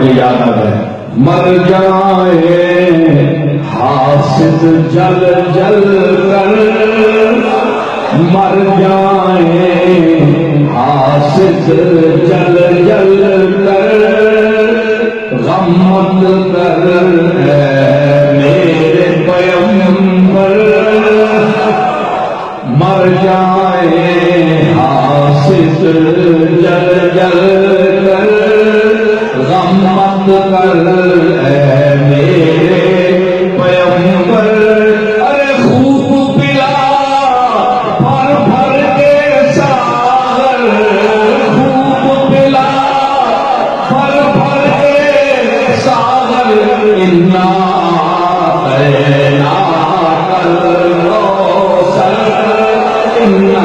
مجھے یاد آ گئے. مر جائے حاسد جل جل کر، مر جائے حاسد جل جل کر، غم مت کر اے میرے پیغمبر. مر جائے حاسد جل جل کر، غم مت کر اے میرے پیغمبر. ارے خوب پلا بھر بھر کے ساغر، خوب پلا بھر بھر کے ساغر، انا اعطیناک الکوثر، انا